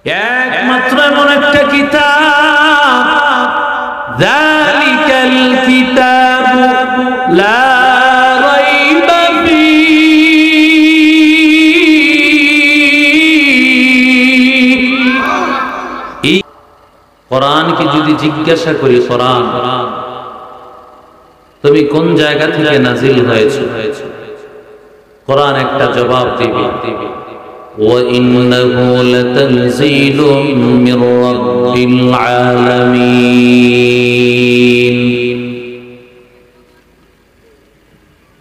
একমাত্র এমন একটা কিতাব, যালিকাল কিতাবু লা রাইবা ফীহি। কোরআনকে যদি জিজ্ঞাসা করি, কোরআন তুমি কোন জায়গা থেকে নাজিল হয়েছে, কোরআন একটা জবাব দিবে, وَإِنَّهُ لَتَنزِيلٌ مِّن رَّبِّ الْعَالَمِينَ।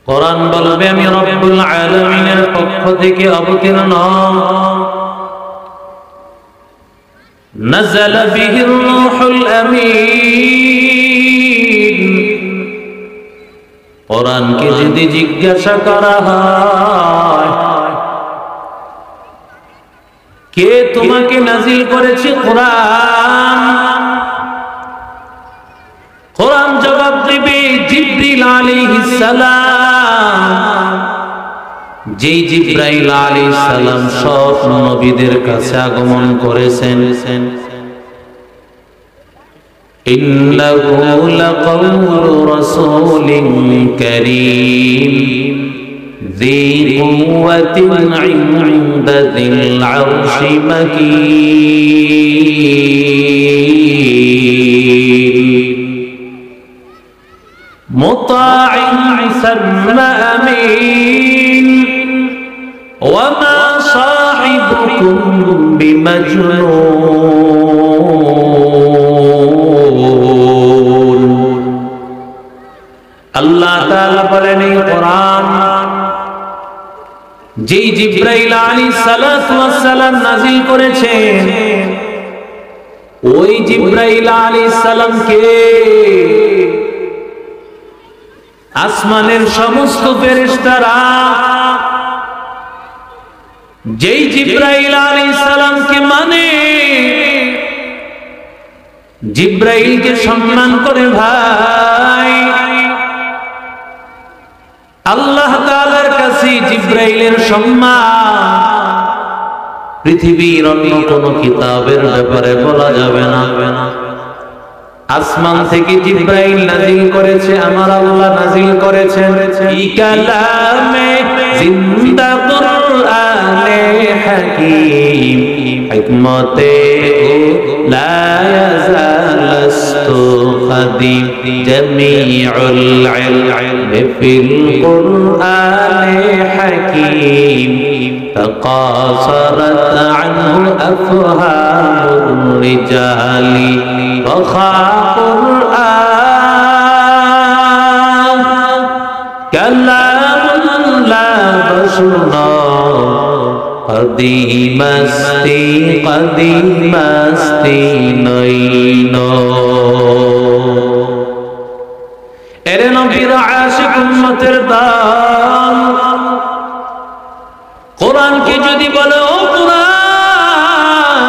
কোরআন বলবে আমি রব্বুল আলামিনের পক্ষ থেকে অবতীর্ণ, নাযালা বিহির রূহুল আমিন। কোরআনকে যদি জিজ্ঞাসা করা হয় কে তোমাকে নাজিল করেছে, কোরআন, কোরআন জবাব দিবে জিবরিল আলাইহিস সালাম। যেই জিবরাইল আলাইহিস সালাম সব নবীদের কাছে আগমন করেছেন। ইন্নাহু লাকাউলু রাসূলিন কারীম ذي قوة عند ذي العرش مكين مطاع ثم أمين وما صاحبكم بمجنون। আল্লাহ তাআলা বলেন এই কোরআন যেই জিবরাইল আলাইহিস সালাতু ওয়াস সালাম নাযিল করেছেন, ওই জিবরাইল আলাইহিস সালাম কে? আসমানের সমস্ত ফেরেশতারা যেই জিবরাইল আলাইহিস সালামকে মানে, জিবরাইলকে সম্মান করে ভাই, আল্লাহ তাআলার কাছে জিবরাইলের সম্মান পৃথিবীর অন্য কোন কিতাবের ব্যাপারে বলা যাবে না। আসমান থেকে জিবরাইল নাযিল করেছে, আমার আল্লাহ নাযিল করেছেন ই কালামে জিন্দা কুরআনে হাকীম হিকমতে লা ইয়াজালাস্তু قديم جميع العلم في القرآن حكيم تقاصرت عنه أفهام الرجال وخاق القرآن كلام لا بشر قديم استی নইনো। এরে নবীর আশিক উম্মতের দল, কোরআনকে যদি বলে ও কোরআন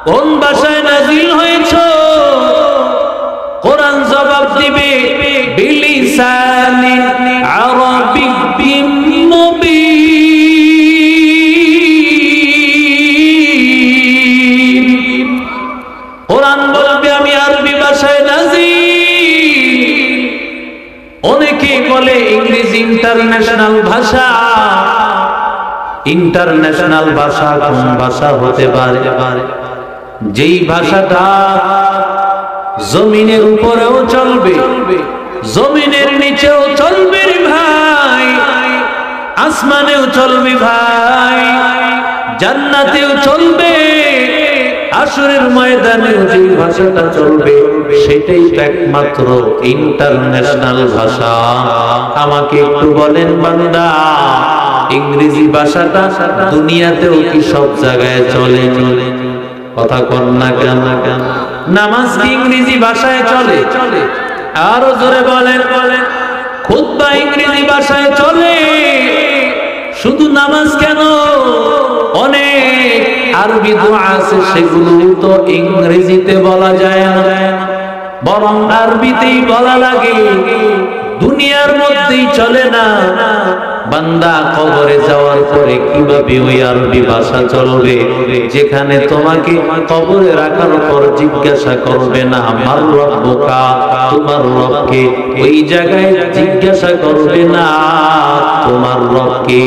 কোন ভাষায় নাযিল হয়েছে, কোরআন জবাব দিবে বিলিসানিন আরাবিয়্যিন মুবিন। কোরআন বলবে আমি আরবি ভাষায় নাযিল। অনেকে বলে ইংরেজি ইন্টারন্যাশনাল ভাষা। ইন্টারন্যাশনাল ভাষা কোন ভাষা হতে পারে? যেই ভাষাটা জমিনের উপরেও চলবে, জমিনের নিচেও চলবে রে ভাই, আসমানেও চলবে ভাই, জান্নাতেও চলবে, হাশরের ময়দানেও যে ভাষাটা চলবে সেটাই একমাত্র ইন্টারন্যাশনাল ভাষা। আমাকে একটু বলেন বান্দা, ইংরেজি ভাষাটা দুনিয়াতেও কি সব জায়গায় চলে? কথা কন না কেন? নামাজ কি ইংরেজি ভাষায় চলে? আরো জোরে বলেন। খুতবা ইংরেজি ভাষায় চলে। শুধু নামাজ কেন, অনেক আরবি দোয়া আছে সেগুলো তো ইংরেজিতে বলা যায় না, বরং আরবিতেই বলা লাগে। দুনিয়ার মধ্যেই চলে না। বান্দা কবরে যাওয়ার পরে কিভাবে ওই আরবি ভাষা চলবে, যেখানে তোমাকে কবরে রাখার পর জিজ্ঞাসা করবে না আমার রব্বুকা, তোমার রবকে, ওই জায়গায় জিজ্ঞাসা করবে না তোমার রবকে।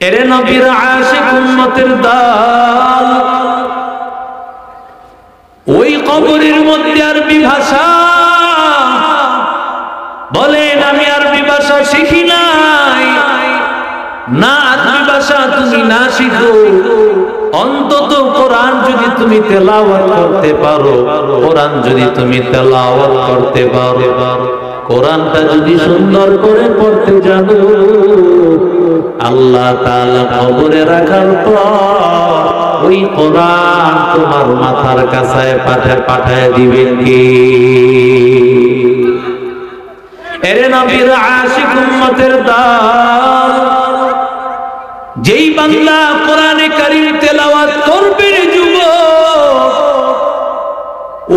এরে নবীর আশিক উম্মতের দল, ওই কবরের মধ্যে আরবি ভাষা বলেন, আমি আরবি ভাষা শিখি নাই না। আরবি ভাষা তুমি না শিখো, অন্তত কোরআন যদি তুমি তেলাওয়াত করতে পারো, কোরআন যদি তুমি তেলাওয়াত করতে পারো, কোরআনটা যদি সুন্দর করে পড়তে জানো, আল্লাহ তাআলা কবরে রাখার পর ওই কোরআন তোমার মাথার কাছে পাঠায় দিবেন কি? এরে নবীর আশিক উম্মতের দল, যেই বান্দা কোরআনে কারীম তেলাওয়াত করবে যুবক,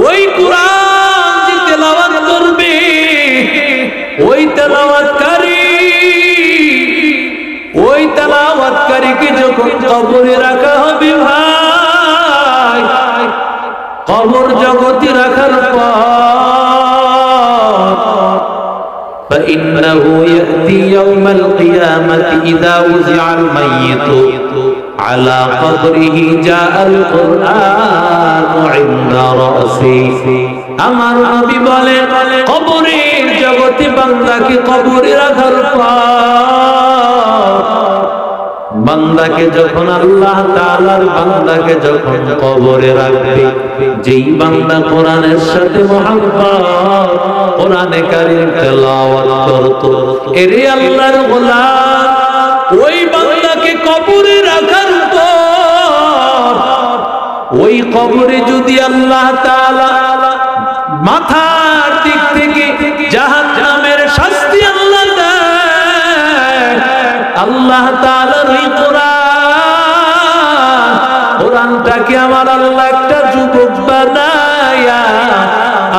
ওই কোরআন যে তেলাওয়াত করবে, ওই তেলাওয়াতকারীকে যখন কবরে রাখা হবে ভাই, কবর জগতে রাখার পর فإنه يأتي يوم القيامة إذا وزع الميت على قبره جاء القرآن عند رأسه। আমার নবী বলেন, কবরের জগতে বান্দাকে কবরে রাখার পর, বান্দাকে যখন আল্লাহ তাআলার বান্দাকে যখন কবরে রাখবে, যেই বান্দা কোরআনের সাথে মুহাব্বত কোরআনে কারীম তেলাওয়াত করত, এরে আল্লাহর গোলাম, ওই বান্দাকে কবরে রাখার পর ওই কবরে যদি আল্লাহ তাআলা মাথার দিক থেকে জাহান্নামের শাস্তি আল্লাহ দেয়, আল্লাহ তাআলার ওই কোরআনটাকে আমার আল্লাহ একটা যুবক বানায়া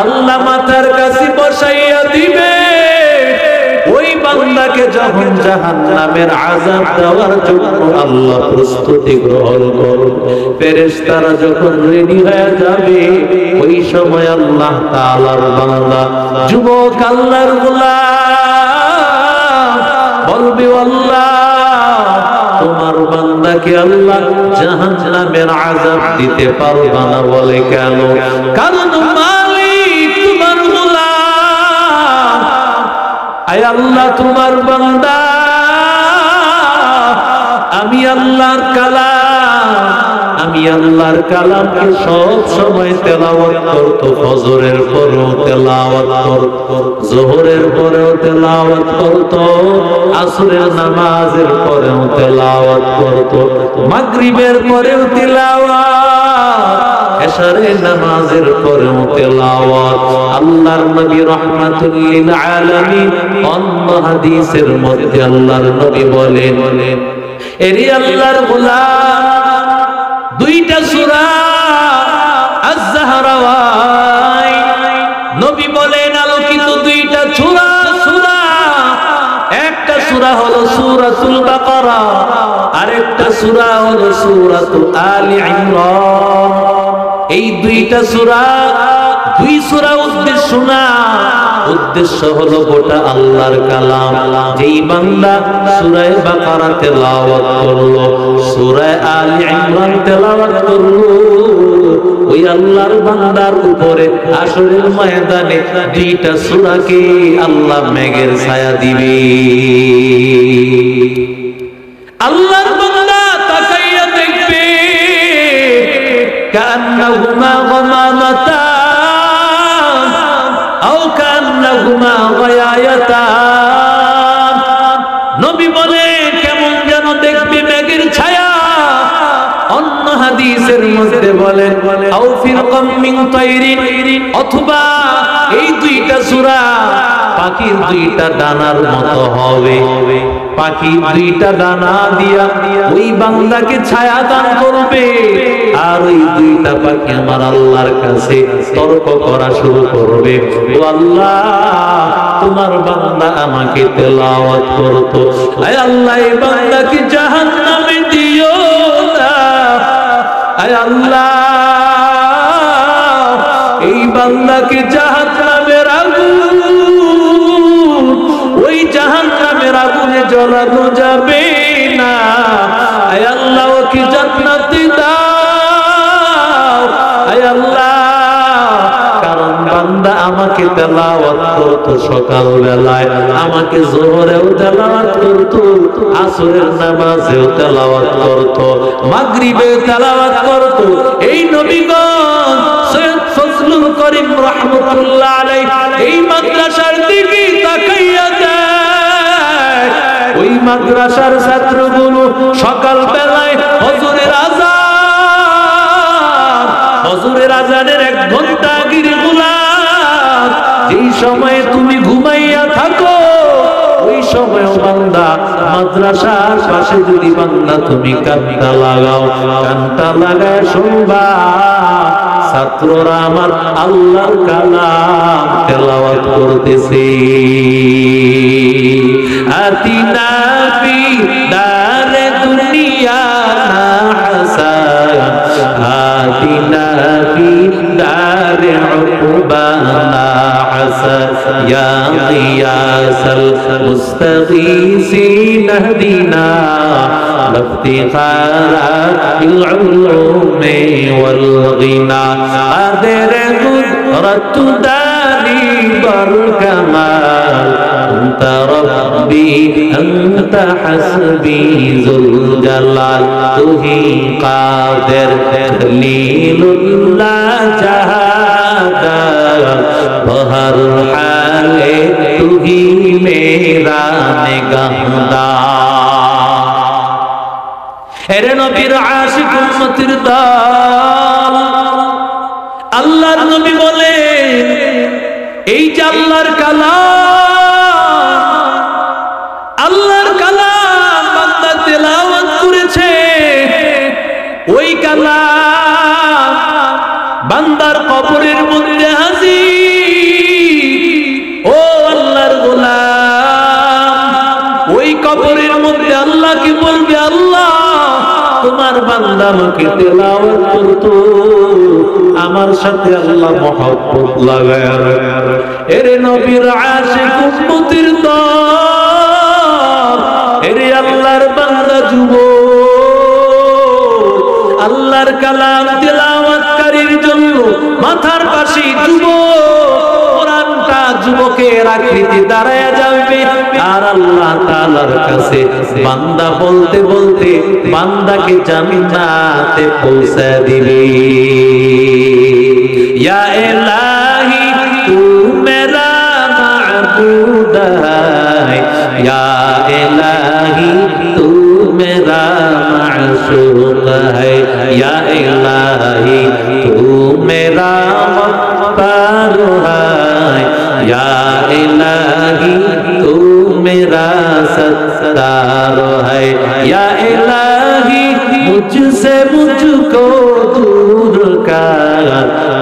আল্লাহ মাথার কাছে বসাইয়া দিবে। ওই বান্দাকে যখন জাহান্নামের আযাব দেওয়ার জন্য আল্লাহ প্রস্তুতি গ্রহণ করবে, ফেরেশতারা যখন রেডি হয়ে যাবে, ওই সময় আল্লাহ তাআলার বান্দা যুবক আল্লাহর গোলাম বলবে, আল্লাহ তোমার বান্দাকে আল্লাহ জাহান্নামের আযাব দিতে পারবা না। বলে কেন? কারণ মালিক তোমার গোলাম, আয় আল্লাহ তোমার বান্দা, আমি আল্লাহর কালামকে সব সময় তেলাওয়াত করত, ফজরের পরেও তেলাওয়াত করত, যোহরের পরেও তেলাওয়াত করত, আসরের নামাজের পরেও তেলাওয়াত করত, মাগরিবের পরেও তেলাওয়াত, এশারের নামাজের পরেও তেলাওয়াত। আল্লাহর নবী রাহমাতুল লিল আলামিন অন্য হাদিসের মধ্যে আল্লাহর নবী বলেন, এরে আল্লাহর গোলাম, দুইটা সূরা আয-যাহরাওয়াই, নবী বলেন আলোকিত দুইটা সূরা, একটা সূরা হলো সূরাতুল বাকারা, আরেকটা সূরা হলো সূরাতুল আলি ইমরান। এই দুইটা সূরা, দুই সূরা উদ্দেশ্য হলো গোটা আল্লাহর কালাম। যেই বান্দা সূরা বাকারা তেলাওয়াত করলো, সূরা আলি ইমরান তেলাওয়াত করলো, ওই আল্লাহর বান্দার উপরে হাশরের ময়দানে দুইটা সূরাকে আল্লাহ মেঘের ছায়া দিবে। আল্লাহর বান্দা তাকাইয়া দেখবে, কান্নাহুমা গামামাতান আও কান্নাহুমা গায়ায়াতান। নবী বলে কেমন যেন দেখবে মেঘের ছায়া। অন্য হাদিসের মধ্যে বলেন আও ফিরকাম মিন তাইরিন, অথবা এই দুইটা সূরা পাখির দুইটা ডানার মতো হবে। পাখি দুইটা ডানা দিয়া ওই বান্দাকে ছায়া দান করবে, আর ওই দুইটা পাখি আমার আল্লাহর কাছে তর্ক করা শুরু করবে, ও আল্লাহ তোমার বান্দা আমাকে তেলাওয়াত করতো, আয় আল্লাহ এই বান্দাকে জাহান্নামে দিও না, আয় আল্লাহ এই বান্দাকে জাহান্নামের আগুন, ওই জাহান্নামের আগুনে জ্বলানো যাবে না, আয় আল্লাহ ওকে জান্নাতে দাও, আয় আল্লাহ কারণ বান্দা আমাকে তেলাওয়াত করতো সকাল বেলায়, আমাকে যোহরেও তেলাওয়াত করতো, আসরের নামাজেও তেলাওয়াত করতো, মাগরিবেও তেলাওয়াত করতো। এই নবীগণ সৈয়দ ফজলুল করিম রাহমাতুল্লাহ আলাইহি এই মাদ্রাসার দিকে তাকাইয়া দেয়, ওই মাদ্রাসার ছাত্রগুলো সকাল বেলায় হজরের আযান, হজরের আযানের 1 ঘন্টা আগের মুলাদ, যেই সময়ে তুমি ঘুমাইয়া থাকো ওই সময় বান্দা মাদ্রাসার পাশে যদি বান্দা তুমি কানটা লাগাও, কানটা লাগায় শুনবা ছাত্ররা আমার আল্লাহর কালাম তেলাওয়াত করতেছে। আতিনা ফি দারে দুনিয়া না হাসান, আতিনা ফি দারে উকবানা হাসান, ইয়া গিয়াসাল মুস্তাগীসিন ইহদিনা লাফতিখারা বিল উলুমি ওয়াল গিনা, আদের কুদরত দানি বর কামাল, আনতা রব্বি আনতা হাসবি যুল জালাল, তুহি কাদের খলিলুল্লাহ জাহাদা, বহর হালে তুহি মেরা নিগাহদার। এরে নবীর আশিক উম্মতের দল, আল্লাহর নবী বলে এই যে আল্লাহর কালাম, আল্লাহর কালাম বান্দা তেলাওয়াত করেছে, ওই কালাম বান্দার কবরের মধ্যে হাজির। ও আল্লাহর গোলাম, ওই কবরের মধ্যে আল্লাহকে বলবে, আল্লাহ তোমার বান্দা আমাকে তেলাওয়াত করতো, আমার সাথে আল্লাহ মহব্বত লাগায়া। এরে নবীর আশিক উম্মতের দল, এরে আল্লাহর বান্দা যুবক, আল্লাহর কালাম তেলাওয়াতকারীর জন্য মাথার পাশে কোরআনটা যুবকের আকৃতি দাঁড়ায়া যাবে, আর আল্লাহ তাআলার কাছে বান্দা বলতে বলতে বান্দাকে জান্নাতে পৌঁছে দিবে। ইয়া ইলাহি তু মেরা মাবুদ है, या इलाही तू मेरा माशूक है, या इलाही तू मेरा मुख्तार है, या इलाही तू मेरा सत्तार है, या इलाही मुझसे मुझको दूर कर,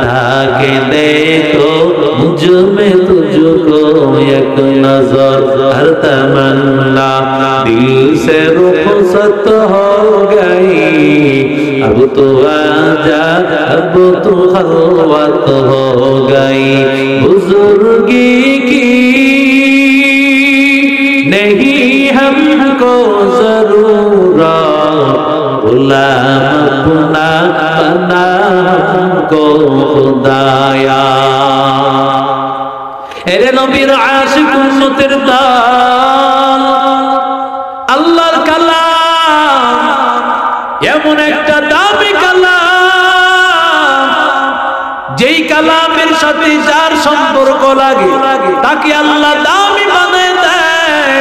ताकि देखो मुझ में तुझको एक नजर, हर तमन्ना दिल से रुखसत हो गई, अब तो आजा अब तो खलवत हो गई, बुजुर्गी की नहीं हमको जरूरत, गुलाम अपना बना हमको खुदाया। এরে নবীর আশিক উম্মতের দল, আল্লাহর কালাম এমন একটা দামি কালাম, যেই কালামের সাথে যার সম্পর্ক লাগে তাকে আল্লাহ দামি বানায় দেয়।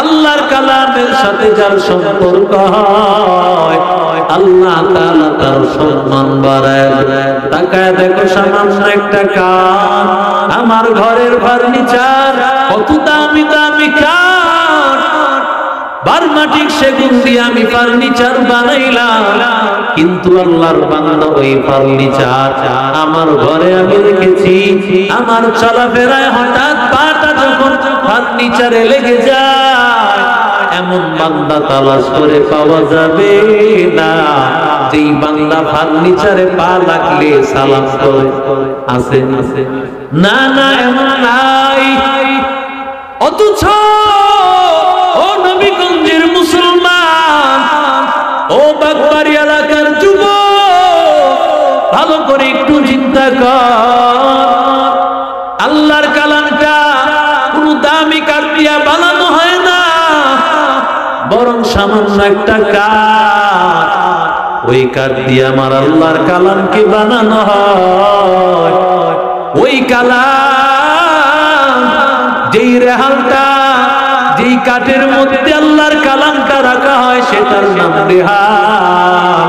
আল্লাহর কালামের সাথে যার সম্পর্ক হয় আল্লাহ তাআলা তার সম্মান বাড়ায়। তাকায় দেখো সামান্য একটা কান, আমার ঘরের ফার্নিচার কত দামি দামি কান, বার্মাটিক সেগুন দিয়ে আমি ফার্নিচার বানাইলাম, কিন্তু আল্লাহর বান্দা ওই ফার্নিচার আমার ঘরে আমি রেখেছি। আমার চলাফেরায় হঠাৎ পাটা যখন ফার্নিচারে লেগে যায়, এমন বান্দা তালাশ করে পাওয়া যাবে না যেই বান্দা ফার্নিচারে পা লাগলে সালাম করে। আছে না? না, এমন নাই। অথচ ও নবীগঞ্জের মুসলমান, ও বাগবাড়ি এলাকার যুবক, ভালো করে একটু চিন্তা কর। আল্লাহর কালামটা কোনো দামি কাঠ দিয়া বানানো হয় না, বরং সামান্য একটা কাঠ, ওই কাঠ দিয়ে আমার আল্লাহর কালামকে বানানো হয়। ওই কালাম, যেই রেহালটা, যেই কাঠের মধ্যে আল্লাহর কালামটা রাখা হয়, সেটার নাম রেহাল।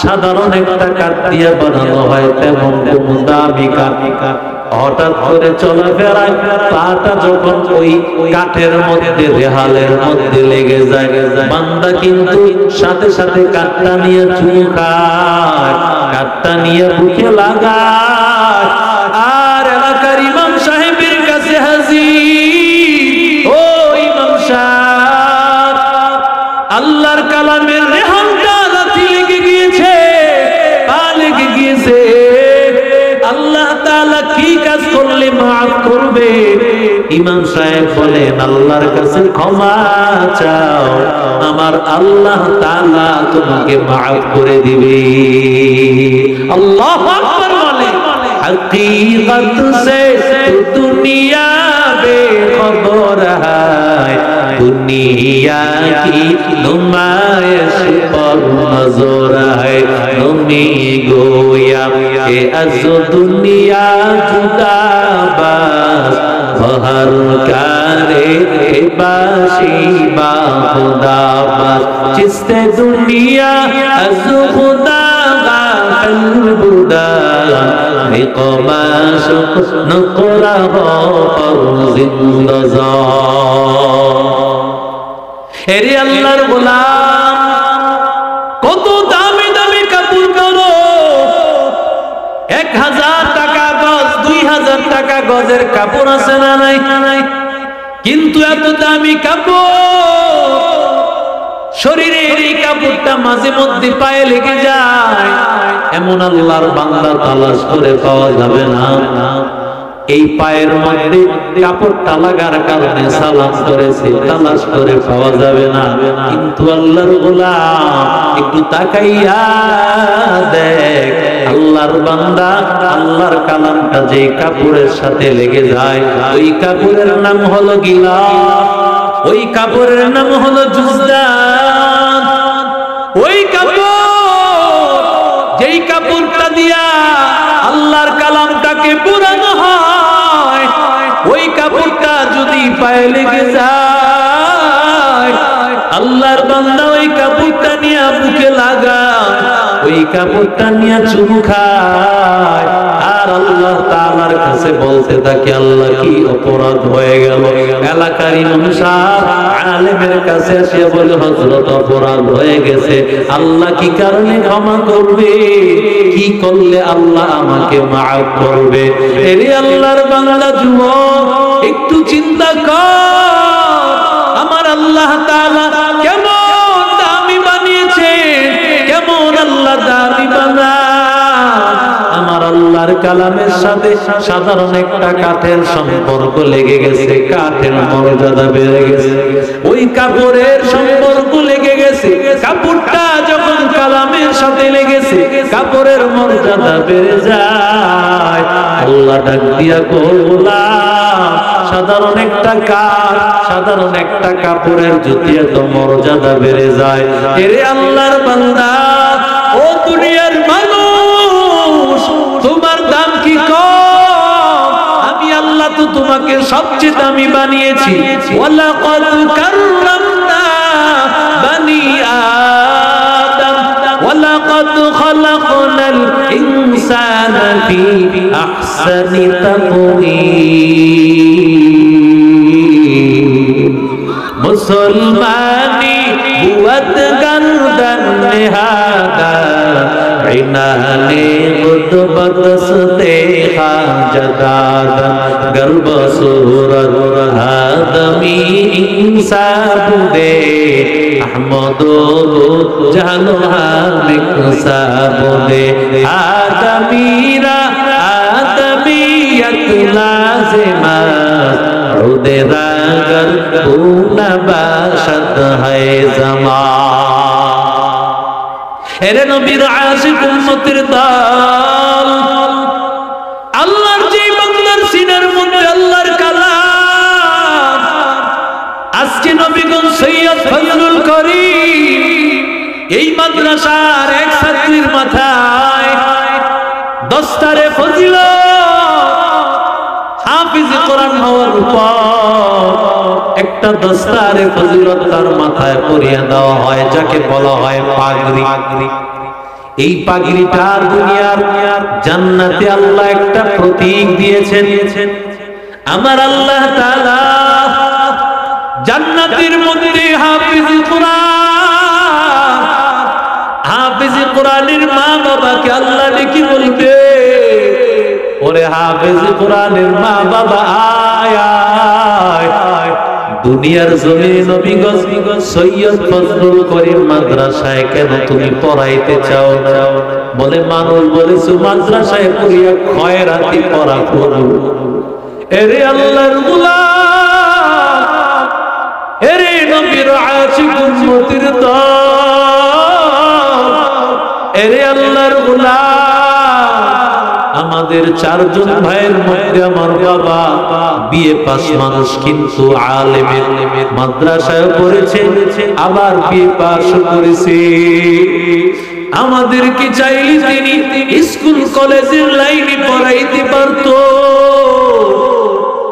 সাধারণ একটা কাঠ দিয়ে বানানো হয়, তেমন কোন দামি কাঠ। হঠাৎ করে চলাফেরায় পাটা যখন ওই কাঠের মধ্যে, রেহালের মধ্যে লেগে যায়, বান্দা কিন্তু সাথে সাথে কাঠটা নিয়ে চুমু খায়, কাঠটা নিয়ে বুকে লাগায়, আর এলাকার ইমাম সাহেবের কাছে হাজির। ও ইমাম সাহেব, আল্লাহর কালামের রেহালটা লাথি লেগে গিয়েছে, পা লেগে গিয়েছে, আল্লাহ তাআলা কি কাজ করলে মাফ করবে? ইমাম সাহেব বলেন, আল্লাহর কাছে ক্ষমা চাও, আমার আল্লাহ তাআলা তোমাকে মাফ করে দিবে। আল্লাহু আকবার বলেন। हकीकत से दुनिया बेखबर है, दुनिया की नुमाइश पर नजर है। तुमी गोया के अज दुनिया जुदा बस बहर करे बाशी बा खुदा बस, जिससे दुनिया अज खुदा बुदा निकमाशुक नकरा पर जिंदजा। এরে আল্লাহর গোলাম, কত দামি দামি কাপড় পরো, 1000 টাকা গজ, 2000 টাকা গজের কাপড় আছে না নাই? কিন্তু এত দামি কাপড়, শরীরের এই কাপড়টা মাঝে মধ্যে পায়ে লেগে যায়, এমন আল্লাহর বান্দা তালাশ করে পাওয়া যাবে না। এই পায়ের মধ্যে কাপড়টা লাগার কারণে সালাম করেছে, তালাশ করে পাওয়া যাবে না। কিন্তু আল্লাহর গোলাম, একটু তাকাইয়া দেখ, আল্লাহর বান্দা আল্লাহর কালামটা যে কাপড়ের সাথে লেগে যায়, ওই কাপড়ের নাম হলো গিলাফ, ওই কাপড়ের নাম হলো জুজদান। ওই কাপড়, যেই কাপড়টা দিয়া আল্লাহর কালামটাকে পুরানো হয়, ওই কাপড়টা যদি পায়ে লেগে যায়, আল্লাহর বান্দা ওই কাপড়টা নিয়ে বুকে লাগায়, ওই কাপড়টা নিয়ে চুমু খায়, আর আল্লাহ তাআলার কাছে বলতে থাকে, আল্লাহ কি অপরাধ হয়ে গেল? এলাকার ইমাম সাহেব আলেমের কাছে এসে বলে, হযরত অপরাধ হয়ে গেছে, আল্লাহ কি কারণে ক্ষমা করবে? কি করলে আল্লাহ আমাকে মাফ করবে? এরে আল্লাহর বান্দা যুবক, একটু চিন্তা কর, আমার আল্লাহ তাআলা কেমন দামি বানিয়েছেন, কেমন আল্লাহ দামি বানান। আমার আল্লাহর কালামের সাথে সাধারণ একটা কাঠের সম্পর্ক লেগে গেছে, কাঠের মর্যাদা বেড়ে গেছে, ওই কাপড়ের সম্পর্ক লেগে গেছে, কাপড়টা যখন কালামের সাথে লেগেছে, কাপড়ের মর্যাদা বেড়ে যায়। আল্লাহ ডাক দিয়া বললাম, সাধারণ একটা কাঠ, সাধারণ একটা কাপড়ের যদি এত মর্যাদা বেড়ে যায়, এরে আল্লাহর বান্দা, ও দুনিয়ার মানুষ, তোমার দাম কি কম? আমি আল্লাহ তো তোমাকে সবচেয়ে দামি বানিয়েছি। ওয়ালাকাদ কাররামনা বানি আদম, ওয়ালাকাদ খালাকনাল ইনসানা ফি আহসানি তাকওয়ীম। মুসলমানি बुअत गर्दन निहादा इनाने गुदबत सते खाजदादा गर्ब सूरत आदमी इंसाफ दे अहमदो जानो हामिक साब दे आदमीरा आदमीयत लाजिमा उदे रागर पूना बाशत है जमा এরে নবীর আশিক উম্মতের দল আল্লাহর যে বান্দার সিনার মধ্যে আল্লাহর কালাম আজকে নবীগণ সৈয়দ ফজলুল করিম এই মাদ্রাসার এক ছাত্রীর মাথায় দস্তারে ফজিলত হাফিজ কোরআন হওয়ার পর একটা দস্তারে ফজিলত তার মাথায় পরিয়ে দেওয়া হয় যাকে বলা হয় পাগড়ি এই পাগড়িটা দুনিয়ার জান্নাতে আল্লাহ একটা প্রতীক দিয়েছেন আমার আল্লাহ তাআলা জান্নাতের মধ্যে হাফিজ কোরআনের মা বাবাকে আল্লাহ ডেকে বলবে ওরে হাফিজ কোরআনের মা বাবা আয় আয় দুনিয়ার জমিনে নবী সৈয়দ ফজলুল করিম মাদ্রাসায় কেন তুমি পড়াইতে চাও না বলে মানুষ বলেছো মাদ্রাসায় পড়িয়া খয়রাতি পড়া করব এরে আল্লাহর গোলাম এরে নবীর আশিক উম্মতের দল এরে আল্লাহর গোলাম আমাদের চারজন ভাইয়ের মধ্যে আমার বাবা বিএ পাস মানুষ কিন্তু আলেমের মাদ্রাসায় পড়েছে আবার বিএ পাস করেছে আমাদেরকে চাইলে তিনি স্কুল কলেজের লাইনে পড়াইতে পারতো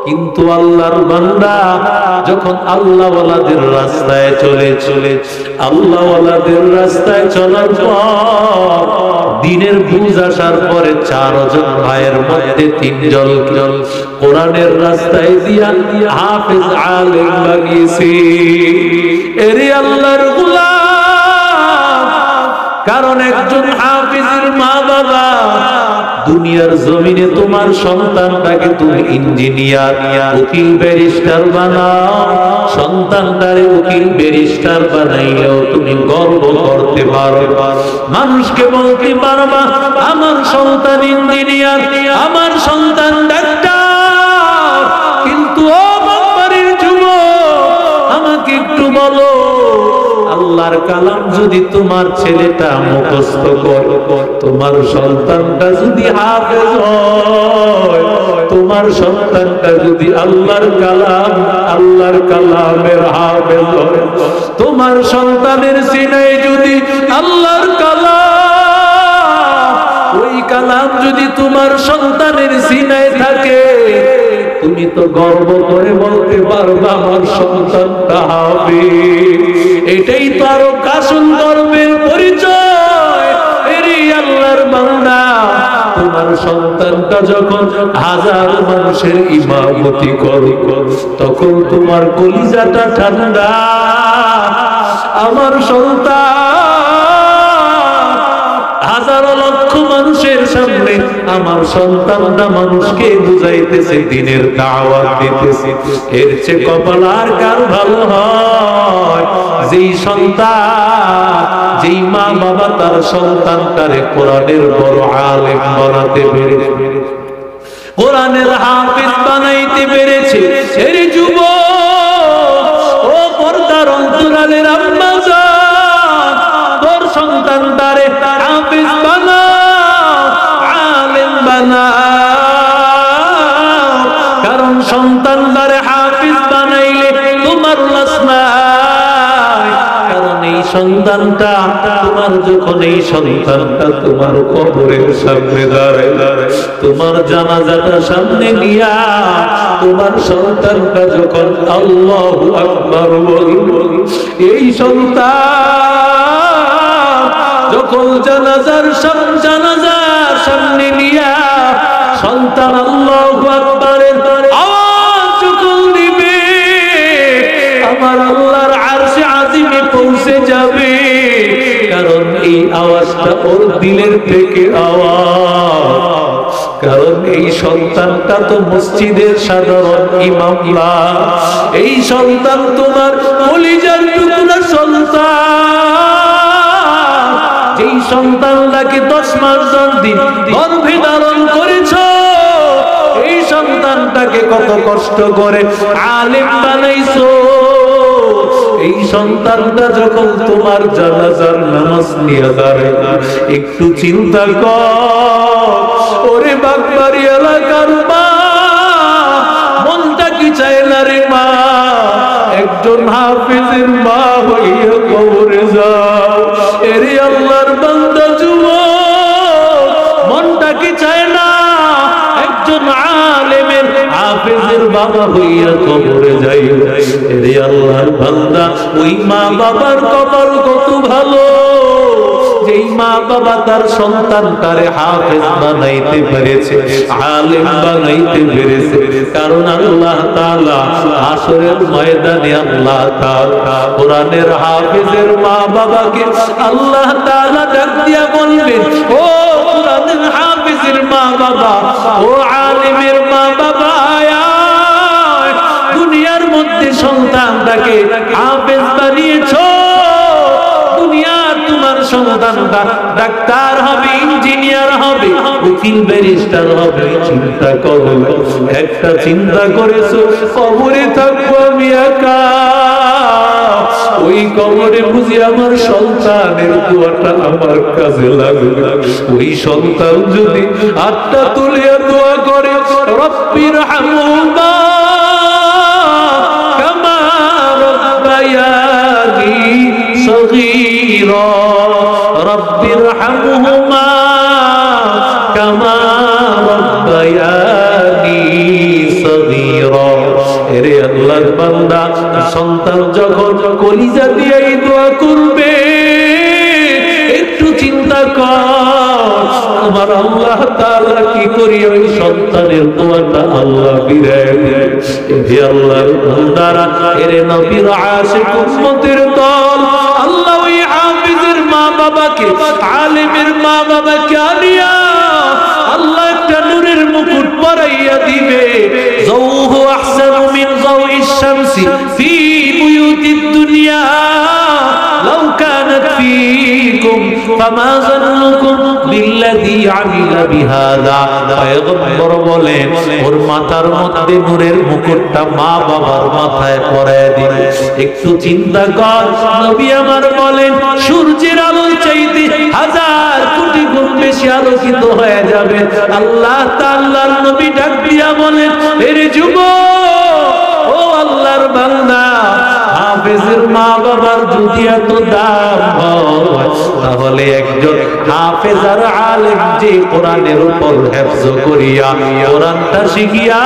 কিন্তু আল্লাহর বান্দা যখন আল্লাহওয়ালাদের রাস্তায় চলে আল্লাহওয়ালাদের রাস্তায় চলার পর দিনের বুঝ আসার পরে চারজন ভাইয়ের মধ্যে তিনজন কোরআনের রাস্তায় দিয়া হাফেজ আলেম লাগিয়েছে এরে আল্লাহর গোলাম কারণ একজন হাফেজের মা বাবা দুনিয়ার জমিনে তোমার সন্তানটাকে তুমি ইঞ্জিনিয়ার উকিল ব্যারিস্টার বানাও সন্তানটারে উকিল ব্যারিস্টার বানাইলেও তুমি গর্ব করতে পারো মানুষকে বলতে পারবা আমার সন্তান ইঞ্জিনিয়ার আমার সন্তান ডাক্তার কিন্তু ও বাড়ির যুবক আমাকে একটু বলো আল্লাহর কালাম যদি তোমার ছেলেটা মুখস্থ করে তোমার সন্তানটা যদি হাফেজ হয় তোমার সন্তানটা যদি আল্লাহর কালামের হাফেজ হয় তোমার সন্তানের সিনায় যদি আল্লাহর কালাম ওই কালাম যদি তোমার সন্তানের সিনায় থাকে তুমি তো গর্ব করে বলতে পারবা আমার সন্তানটা হাফেজ এটাই তো আরো কাসুন গর্বের পরিচয় এরে আল্লাহর বান্দা তোমার সন্তানটা যখন হাজার মানুষের ইমামতি করে তখন তোমার কলিজাটা ঠান্ডা আমার সন্তান হাজারো লক্ষ মানুষের সামনে আমার সন্তানটা মানুষকে বুঝাইতেছে দিনের দাওয়াত দিতেছে এর চেয়ে কপাল আর কার ভালো হয় যেই সন্তান যেই মা বাবা তার সন্তানটারে কোরআনের বড় আলেম বানাতে পেরেছে কোরআনের হাফেজ বানাইতে পেরেছে এর যুবক ও পর্দার অন্তরালের আম্মা জান তোর সন্তানটারে হাফেজ বানাও আলেম বানাও কারণ সন্তানটারে হাফেজ বানাইলে তোমার লাশ নাই কারণ এই সন্তানটা তোমার যখন এই সন্তানটা তোমার কবরের সামনে দাঁড়ায় তোমার জানাজাটা সামনে নিয়া তোমার সন্তানটা যখন আল্লাহু আকবার বলবে এই সন্তান যখন জানাজার সামনে নিয়া সন্তান আল্লাহু আকবারের আওয়াজ যখন দিবে আমার আল্লাহর আরশে আজিমে পৌঁছে দিলের থেকে আওয়াজ, কারণ এই সন্তানটা তো মসজিদের সাধারণ ইমাম না, এই সন্তান তোমার কলিজার টুকরা সন্তান, যেই সন্তানটাকে 10 মাস 10 দিন গর্ভে ধারণ করেছ, এই সন্তানটাকে কত কষ্ট করে আলেম বানাইছো। এই সন্তানটা যখন তোমার জানাজার নামাজ নিয়ে দাঁড়ায়, একটু চিন্তা কর, ওরে বাগবাড়ি এলাকার মা, মনটা কি চায় না রে মা, একজন হাফেজের মা হইয়া কবরে যাও। এরে আল্লাহর বান্দা যুবক, মনটা কি চায় না একজন আলেমের হাফেজের বাবা হইয়া কবরে যাই? এরে আল্লাহর বান্দা, ওই মা বাবার কবর কত ভালো, যেই মা বাবা তার সন্তানটারে হাফেজ বানাইতে পেরেছে, আলেম বানাইতে পেরেছে। কারণ আল্লাহ তাআলা হাসরের ময়দানে আল্লাহ তাআলা কোরআনের হাফেজের মা বাবাকে আল্লাহ তাআলা ডাক দিয়া বলবেন, ও কোরআনের হাফেজের মা বাবা, ও আলেমের মা বাবা, দুনিয়ার মধ্যে সন্তানটাকে হাফেজ বানিয়েছো, দুনিয়ার তোমার সন্তানটা ডাক্তার হবে, ইঞ্জিনিয়ার হবে, উকিল ব্যারিস্টার হবে। চিন্তা করো, একটা চিন্তা করেছো কবরে থাকবো আমি একা, ওই কবরে বুঝি আমার সন্তানের দোয়াটা আমার কাজে লাগবে। ওই সন্তান যদি হাতটা তুলিয়া দোয়া করে, রব্বির হামহুমা কামা রব্বায়ানি সগীরা, রব্বির হামহুমা কামা রব্বায়ানি সগীরা। এরে আল্লাহর বান্দা, সন্তান যখন কলিজা দিয়ে এই দোয়া করবে, একটু চিন্তা কর আমার আল্লাহ তাআলা কি করি ওই সন্তানের দোয়াটা আল্লাহ বিরায় দেয়। হে আল্লাহর বান্দারা, এরে নবীর আশিক উম্মতের দল, আল্লাহ ওই হাফেজের মা বাবাকে, আলেমের মা বাবাকে আনিয়া আল্লাহ একটা নূরের মুকুট পরাইয়া দিবে। যাওহু আহসানু মিন যাওইশ শামসি ফি বুয়ুতিদ দুনিয়া লাউ কানাত ফীকুম ফামা যান্নুকুম বিল্লাযী আমিলা বিহাযা। পয়গম্বর বলেন, ওর মাথার মধ্যে নূরের মুকুটটা মা বাবার মাথায় পরায় দিবে। একটু চিন্তা কর, নবী আমার বলেন, সূর্যের আলোর চাইতে 1000 কোটি গুণ বেশি আলোকিত হয়ে যাবে। আল্লাহ তাআলার নবী ডাক দিয়া বলেন, এরে যুবক, ও আল্লাহর বান্দা, হাফেজের মা বাবার যদি এত দাম হয়, তাহলে একজন হাফেজ আর আলেম যে কোরআনের উপর হেফজ করিয়া, কোরআনটা শিখিয়া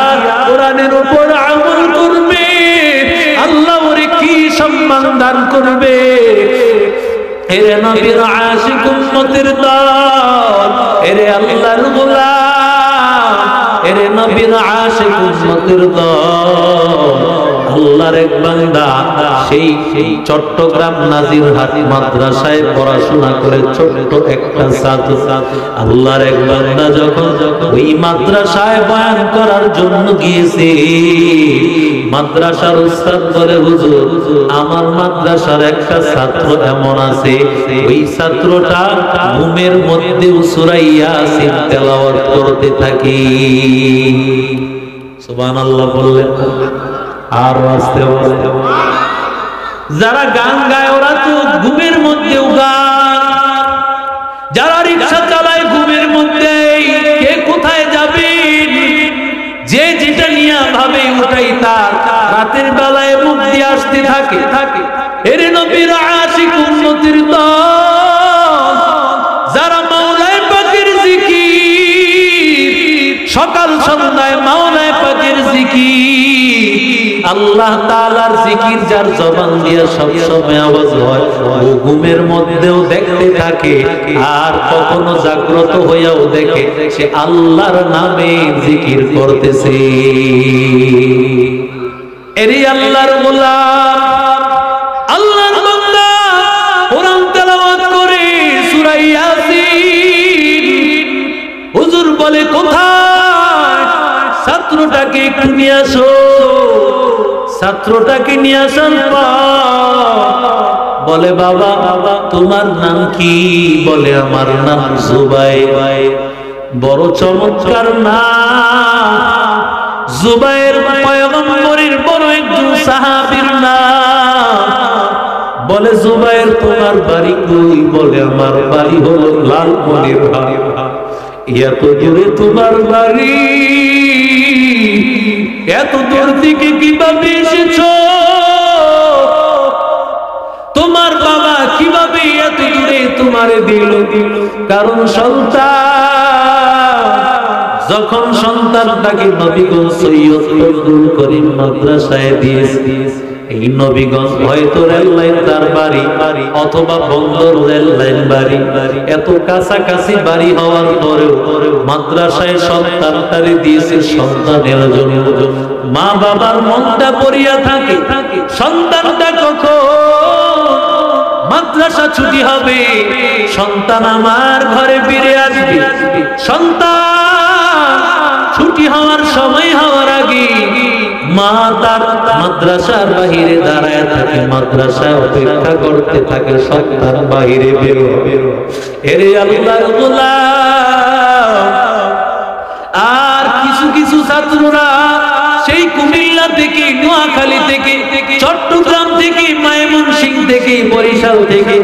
কোরআনের উপর আমল করবে, আল্লাহ ওরে কি সম্মান দান করবে। এরে নবীর আশিক উম্মতের দল, এরে আল্লাহর গোলাম, এরে নবীর আশিক উম্মতের দল, আল্লাহর এক বান্দা সেই চট্টগ্রাম নাজিরহাট মাদ্রাসায় পড়াশোনা করে ছোট্ট একটা ছাত্র। আল্লাহর এক বান্দা যখন ওই মাদ্রাসায় বয়ান করার জন্য গিয়েছে, মাদ্রাসার উস্তাদ বলে, হুজুর, আমার মাদ্রাসার একটা ছাত্র এমন আছে, ওই ছাত্রটা ঘুমের মধ্যে সূরা ইয়াসিন তেলাওয়াত করতে থাকে। সুবহানাল্লাহ বললেন, আর আস্তে আস্তে যারা গান গায় ওরা তো ঘুমের মধ্যেও গান, যারা রিকশা চালায় ঘুমের মধ্যে, কে কোথায় যাবে, যে যেটা নিয়ে ভাবে ওটাই তার রাতের বেলায় মুখ দিয়ে আসতে থাকে। এরে নবীর আশিক উম্মতের দল, যারা মাওলায়ে পাকের জিকির, সকাল সন্ধ্যায় মাওলায়ে পাকের জিকির, আল্লাহ তাআলার জিকির যার জবান দিয়ে সব সময় আওয়াজ হয়, ও ঘুমের মধ্যেও দেখতে থাকে, আর কখনো জাগ্রত হইয়াও দেখে সে আল্লাহর নামে জিকির করতেছে। এরি আল্লাহর গোলাম, আল্লাহর বান্দা, কোরআন তেলাওয়াত করে সূরা ইয়াসিন বলে কোথায়, ছাত্রটাকে একটু নিয়ে আসো। ছাত্রটাকে নিয়ে আসার পর বলে বাবা তোমার নাম কি? বলে আমার নাম জুবাইর। বড় চমৎকার নাম, জুবাইর পয়গম্বরের বড় একজন সাহাবীর নাম। বলে জুবাইর তোমার বাড়ি কই? বলে আমার বাড়ি হলো লালমনিরহাট। এত দূরে তোমার বাড়ি, এত দূর থেকে কিভাবে এসেছো? তোমার বাবা কিভাবে এত দূরে তোমারে দিল? কারণ সন্তান যখন সন্তানটাকে নবীগঞ্জ সৈয়দ ফজলুল করিম মাদ্রাসায় দিয়েছে, এই নবীগঞ্জ হয়তো রেল লাইন তার বাড়ি অথবা বন্দর রেল লাইন বাড়ি, এত কাছাকাছি বাড়ি হওয়ার পরেও মাদ্রাসায় সন্তানটারে দিয়েছে সন্তানের জন্য। মা বাবার মনটা পড়িয়া থাকে সন্তানটা কখন মাদ্রাসা ছুটি হবে, সন্তান আমার ঘরে ফিরে আসবে। সন্তান ছুটি হওয়ার সময় হওয়ার আগে মা তার মাদ্রাসার বাহিরে দাঁড়ায় থাকে, মাদ্রাসায় অপেক্ষা করতে থাকে সন্তান বাহিরে বেরো। এরে আল্লাহর গোলাম, আর কিছু কিছু ছাত্ররা সেই কুমিল্লা থেকে, নোয়াখালী থেকে, চট্টগ্রাম থেকে, ময়মনসিংহ থেকে, বরিশাল থেকে,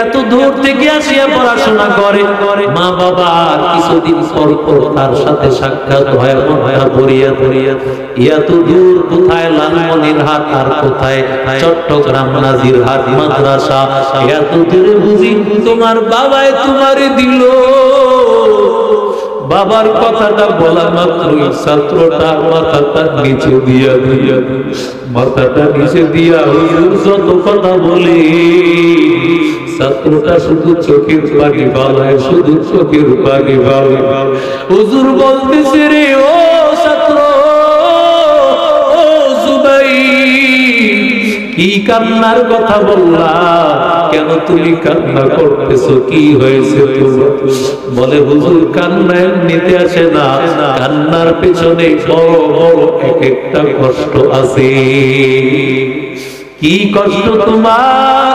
এত দূর থেকে আসিয়া পড়াশোনা করে। মা বাবা আর কিছুদিন পর পর তার সাথে সাক্ষাৎ হয়, মনটা ভরিয়া ভরিয়া এত দূর কোথায় লালমনিরহাট আর কোথায় চট্টগ্রাম নাজিরহাট মাদ্রাসা, এত দূরে বুঝি তোমার বাবাই তোমারে দিল। বাবার কথাটা বলা মাত্রই ছাত্রটা মাথাটা নিচে দিয়া মাথাটা নিচে দিয়া হুজুর যত কথা বলে, ছাত্রটা শুধু চোখের পানি বালায়, শুধু চোখের পানি বালায়। হুজুর বলতেছে রে ও ছাত্র, ও জুবাইর, কি কান্নার কথা বললা? কেন তুমি কান্না করতেছো? কি হয়েছে তোমার? বলে হুজুর কান্না এমনিতে আসে না, কান্নার পেছনে বড় বড় এক একটা কষ্ট আছে। কি কষ্ট তোমার?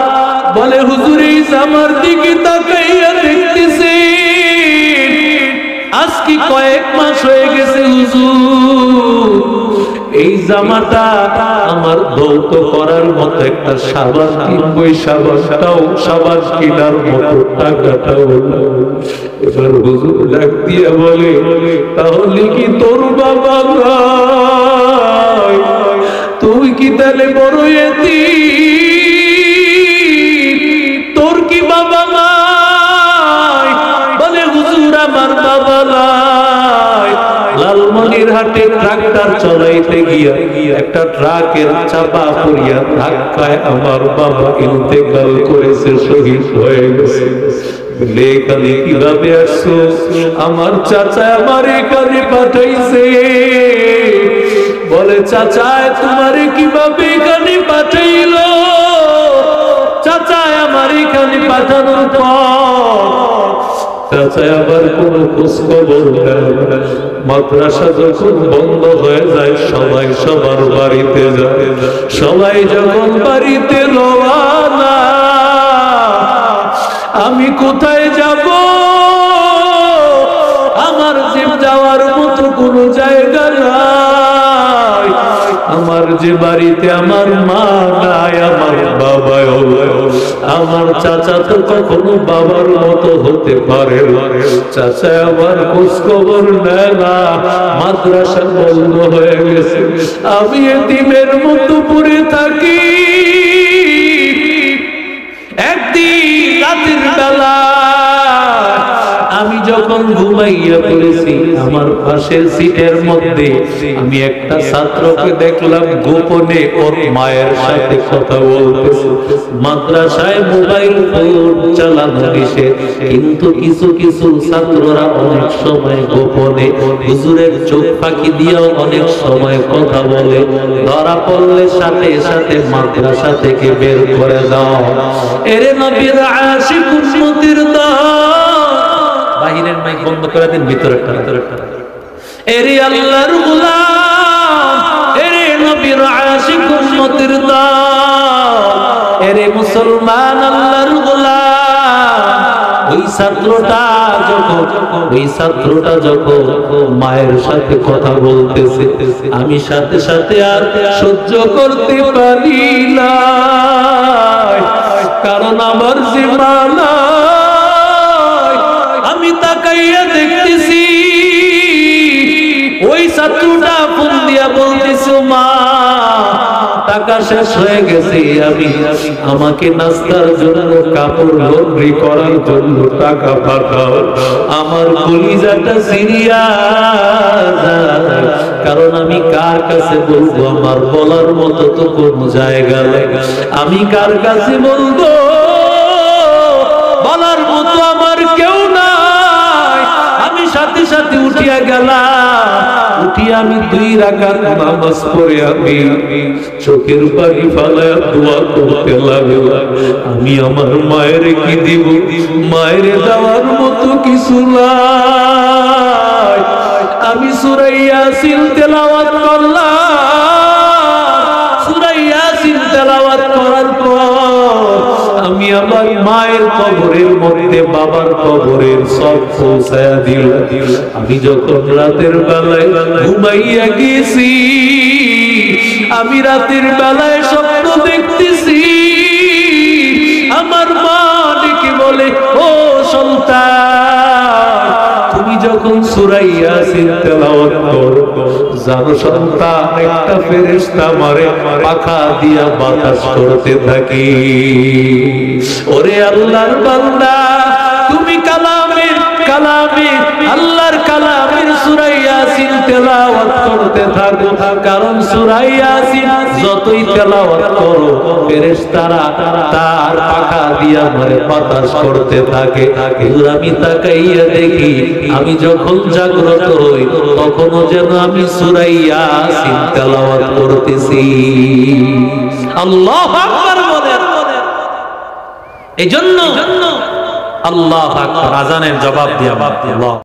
বলে হুজুর এই জামার দিকে তাকাইয়া দেখতেছি, আজকে কয়েক মাস হয়ে গেছে হুজুর, এই জামাটা আমার ধৌত করার মতো একটা সাবান কিনবই, সাবানটাও সাবান কেনার মতো টাকাটাও। এবার হুজুর ডাক দিয়া বলে তাহলে কি তোর বাবা নাই? তুই কি তাহলে বড় এতিম? তোর কি বাবা নাই? বলে হুজুর আমার বাবা নাই। লালমনিরহাটে ট্রাক্টর চলাইতে গিয়া একটা ট্রাকের চাপা পড়িয়া ধাক্কায় আমার বাবা ইন্তেকাল করেছে, শহীদ হয়ে গেছে। এখানে কিভাবে আসছো? আমার চাচা আমার এখানে পাঠাইছে। বলে চাচা তোমার কিভাবে এখানে পাঠাইলো? চাচা আমার এখানে পাঠানোর পর চাচা আবার কোন খোঁজ খবর নেয়। মাদ্রাসা যখন বন্ধ হয়ে যায় সবাই সবার বাড়িতে যায়, সবাই যখন বাড়িতে রওনা, আমি কোথায় যাব? আমার যে যাওয়ার মতো কোনো জায়গা নাই, আমার যে বাড়িতে আমার মা নাই, আমার বাবা, আমার চাচা তো কখনো বাবার মতো হতে পারে। চাচা আমার খোঁজ খবর নেয় না, মাদ্রাসা বন্ধ হয়ে গেছে, আমি এতিমের মতো পড়ে থাকি। একদিন রাতের বেলা আমি যখন ঘুমাইয়া পড়েছি, আমার পাশের সিটের মধ্যে আমি একটা ছাত্রকে দেখলাম গোপনে ওর মায়ের সাথে কথা বলতেছে। মাদ্রাসায় মোবাইল ফোন চালানো নিষেধ, কিন্তু কিছু কিছু ছাত্ররা অনেক সময় গোপনে হুজুরের চোখ ফাঁকি দিয়েও অনেক সময় কথা বলে। ধরা পড়লে সাথে সাথে মাদ্রাসা থেকে বের করে দাও। এরে নবীর আশিক উম্মতের দল, বাহিরের মাইক বন্ধ করে দেন, ভিতরেরটা। এরে আল্লাহর গোলাম, এরে নবীর আশিক উম্মতের দল, এরে মুসলমান আল্লাহর গোলাম, ওই ছাত্রটা যখন মায়ের সাথে কথা বলতেছে, আমি সাথে সাথে আর সহ্য করতে পারি না, কারণ আমার যে মা নাই, আমি তাকাইয়া দেখতেছি ওই ছাত্রটা ফোন দিয়া বলতেছে, মা টাকা শেষ হয়ে গেছে, আমাকে নাস্তার জন্য কাপড় লন্ড্রি করার জন্য টাকা পাঠাও। আমার কলিজাটা সিরিয়া যায়, কারণ আমি কার কাছে বলবো, আমার বলার মতো তো কোন জায়গা নেই, আমি কার কাছে বলবো, বলার মতো আমার কেউ নাই। আমি সাথে সাথে উঠিয়া গেলাম, উঠিয়া আমি 2 রাকাত নামাজ পড়ে আমি চোখের পানি ফালায়া দোয়া করতে লাগলাম, আমি আমার মায়ের কি দিব, মায়ের দেওয়ার মতো কিছু নাই। আমি সূরা ইয়াসিন তেলাওয়াত করলাম, সূরা ইয়াসিন তেলাওয়াত করার পর আমি আমার মায়ের কবরের মধ্যে বাবার কবরের সব পৌঁছায়া দিলাম। আমি যখন রাতের বেলায় ঘুমাইয়া গেছি, আমি রাতের বেলায় স্বপ্ন দেখতেছি, আমার মা ডেকে বলে, ও সন্তান, তুমি যখন সূরা ইয়াসিন তেলাওয়াত করো, জানো সন্তান, একটা ফেরেশতা আমারে পাখা দিয়া বাতাস করতে থাকে। ওরে আল্লাহর বান্দা, তুমি কালামের আল্লাহর কালামের সূরা ইয়াসিন তেলাওয়াত করতে থাকো, কারণ সূরা ইয়াসিন যতই তেলাওয়াত করো, ফেরেশতারা তার পাখা দিয়া আমারে বাতাস করতে থাকে। আমি তাকাইয়া দেখি, আমি যখন জাগ্রত হই তখনও যেন আমি সূরা ইয়াসিন তেলাওয়াত করতেছি। আল্লাহু আকবার বলেন। এজন্য আল্লাহু আকবার, আযানের জবাব দিয়া